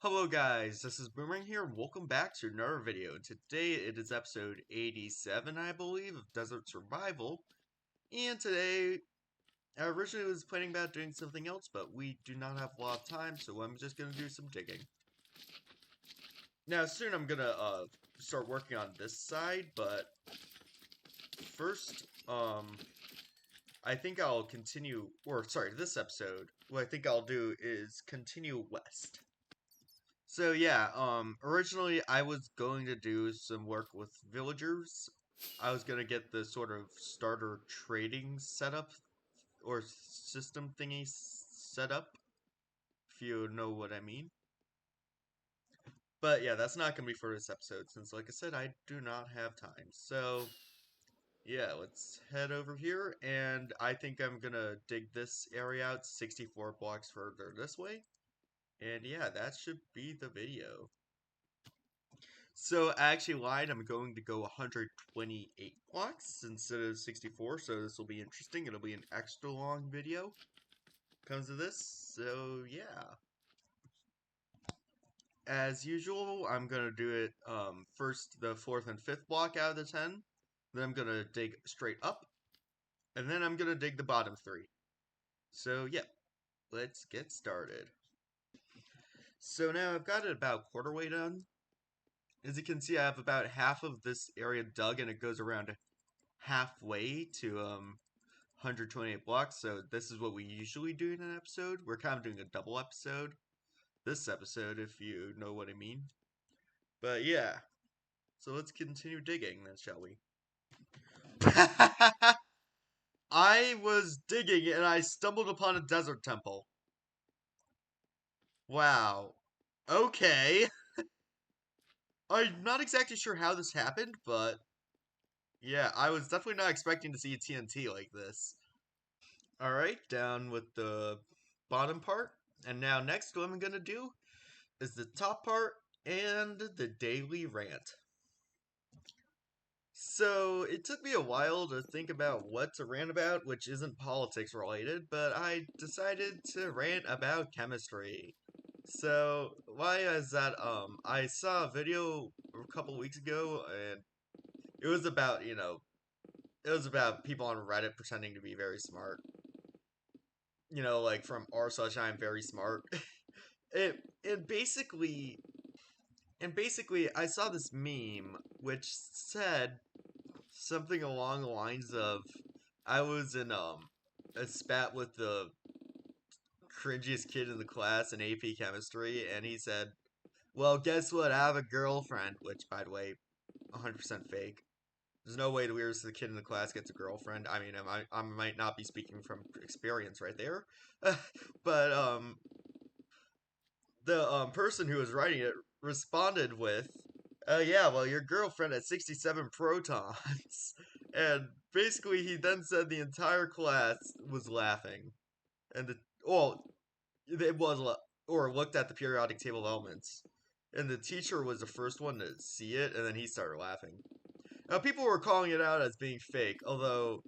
Hello guys, this is Boomerang here, and welcome back to another video. Today it is episode 87, I believe, of Desert Survival. And today, I originally was planning about doing something else, but we do not have a lot of time, so I'm just gonna do some digging. Now, soon I'm gonna, start working on this side, but first, I think I'll continue, this episode, what I think I'll do is continue west. So yeah, originally I was going to do some work with villagers. I was gonna get the sort of starter trading setup or system thingy set up, if you know what I mean. But yeah, that's not gonna be for this episode since, like I said, I do not have time. So yeah, let's head over here, and I think I'm gonna dig this area out 64 blocks further this way. And yeah, that should be the video. So I actually lied. I'm going to go 128 blocks instead of 64, so this will be interesting. It'll be an extra long video. Comes to this, so yeah. As usual, I'm gonna do it first the fourth and fifth block out of the 10. Then I'm gonna dig straight up, and then I'm gonna dig the bottom three. So yeah, let's get started. So now I've got it about quarter way done. As you can see, I have about half of this area dug, and it goes around halfway to 128 blocks, so this is what we usually do in an episode. We're kind of doing a double episode this episode, if you know what I mean. But yeah, so let's continue digging then, shall we? I was digging and I stumbled upon a desert temple. Wow. Okay. I'm not exactly sure how this happened, but yeah, I was definitely not expecting to see a TNT like this. Alright, down with the bottom part. And now next what I'm gonna do is the top part and the daily rant. So it took me a while to think about what to rant about, which isn't politics related, but I decided to rant about chemistry. So why is that? I saw a video a couple weeks ago, and it was about it was about people on Reddit pretending to be very smart. Like from r such I'm very smart. it it basically And basically, I saw this meme which said something along the lines of, I was in a spat with the cringiest kid in the class in AP chemistry, and he said, "Well, guess what? I have a girlfriend," which, by the way, 100% fake. There's no way the weirdest kid in the class gets a girlfriend. I mean, I might not be speaking from experience right there, but the person who was writing it responded with, yeah, well, your girlfriend had 67 protons." And basically, he then said the entire class was laughing. And it was, or looked at the periodic table of elements. And the teacher was the first one to see it, and then he started laughing. Now, people were calling it out as being fake, although,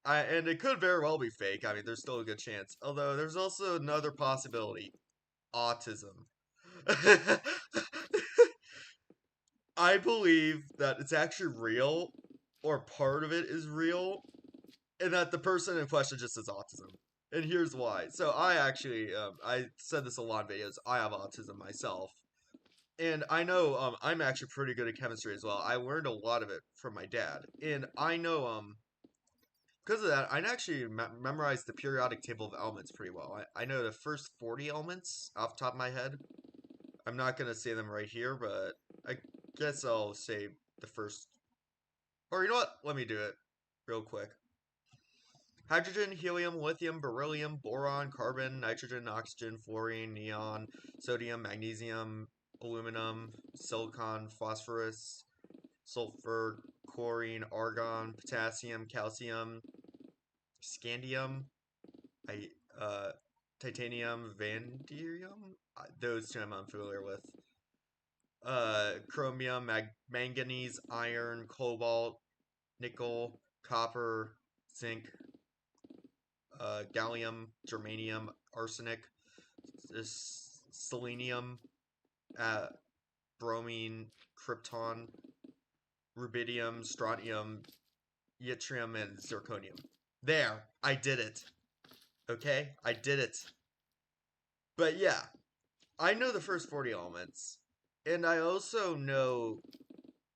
and it could very well be fake. I mean, there's still a good chance. Although, there's also another possibility: autism. I believe that it's actually real, or part of it is real, and that the person in question just has autism. And here's why. So I actually, I said this a lot in videos. I have autism myself, and I know I'm actually pretty good at chemistry as well. I learned a lot of it from my dad, and I know because of that, I actually memorized the periodic table of elements pretty well. I know the first 40 elements off the top of my head. I'm not gonna say them right here, but I guess I'll say the first. Or you know what? Let me do it real quick. Hydrogen, helium, lithium, beryllium, boron, carbon, nitrogen, oxygen, fluorine, neon, sodium, magnesium, aluminum, silicon, phosphorus, sulfur, chlorine, argon, potassium, calcium, scandium, I, uh, titanium, vanadium. Those two I'm unfamiliar with. Chromium, manganese, iron, cobalt, nickel, copper, zinc, gallium, germanium, arsenic, selenium, bromine, krypton, rubidium, strontium, yttrium, and zirconium. There, I did it. Okay, I did it. But yeah, I know the first 40 elements, and I also know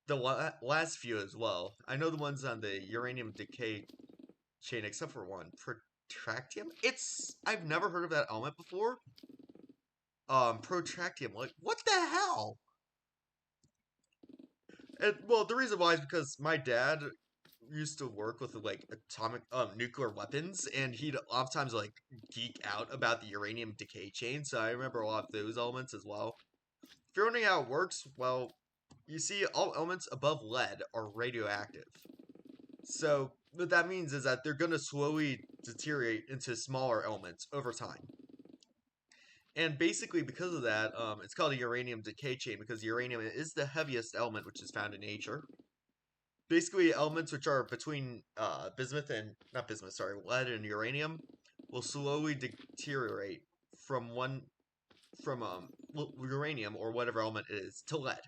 the last few as well. I know the ones on the uranium decay chain, except for one, protractium. I've never heard of that element before. Protractium, like what the hell? And well, the reason why is because my dad used to work with like atomic nuclear weapons, and he'd oftentimes like geek out about the uranium decay chain, so I remember a lot of those elements as well. If you're wondering how it works, well, you see all elements above lead are radioactive. So what that means is that they're going to slowly deteriorate into smaller elements over time. And basically, because of that, it's called a uranium decay chain because uranium is the heaviest element which is found in nature. Basically, elements which are between bismuth and not bismuth, sorry, lead and uranium will slowly deteriorate from uranium or whatever element it is to lead.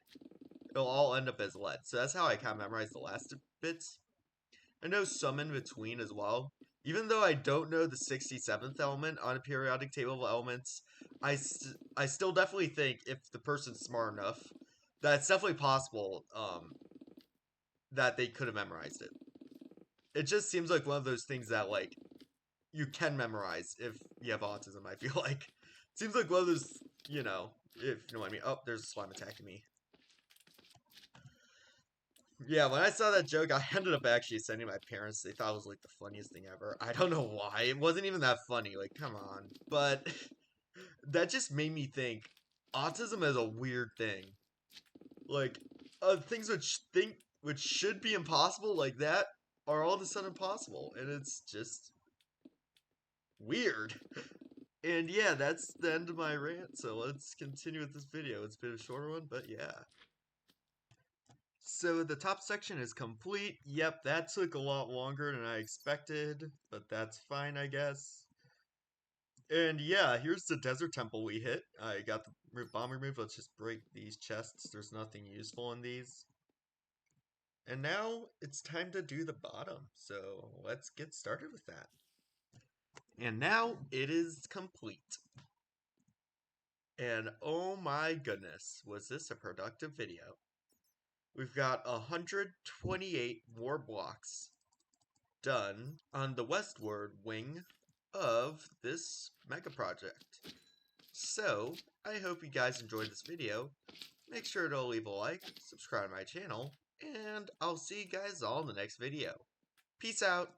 It'll all end up as lead. So that's how I kind of memorize the last bits. I know some in between as well. Even though I don't know the 67th element on a periodic table of elements, I still definitely think if the person's smart enough, that it's definitely possible that they could have memorized it. It just seems like one of those things that like you can memorize if you have autism. I feel like it seems like one of those, if you know what I mean. Oh, there's a slime attacking me. Yeah, when I saw that joke, I ended up actually sending my parents. They thought it was like the funniest thing ever. I don't know why. It wasn't even that funny. Like, come on. But that just made me think autism is a weird thing. Like, things which should be impossible like that are all of a sudden possible, and it's just weird. And yeah, that's the end of my rant. So let's continue with this video. It's a bit of a shorter one, but yeah. So the top section is complete. Yep, that took a lot longer than I expected, but that's fine, I guess. And yeah, here's the desert temple we hit. I got the bomb removed. Let's just break these chests. There's nothing useful in these. And now it's time to do the bottom. So let's get started with that. And now it is complete. And oh my goodness, was this a productive video. We've got 128 war blocks done on the westward wing of this mega project. So, I hope you guys enjoyed this video. Make sure to leave a like, subscribe to my channel, and I'll see you guys all in the next video. Peace out!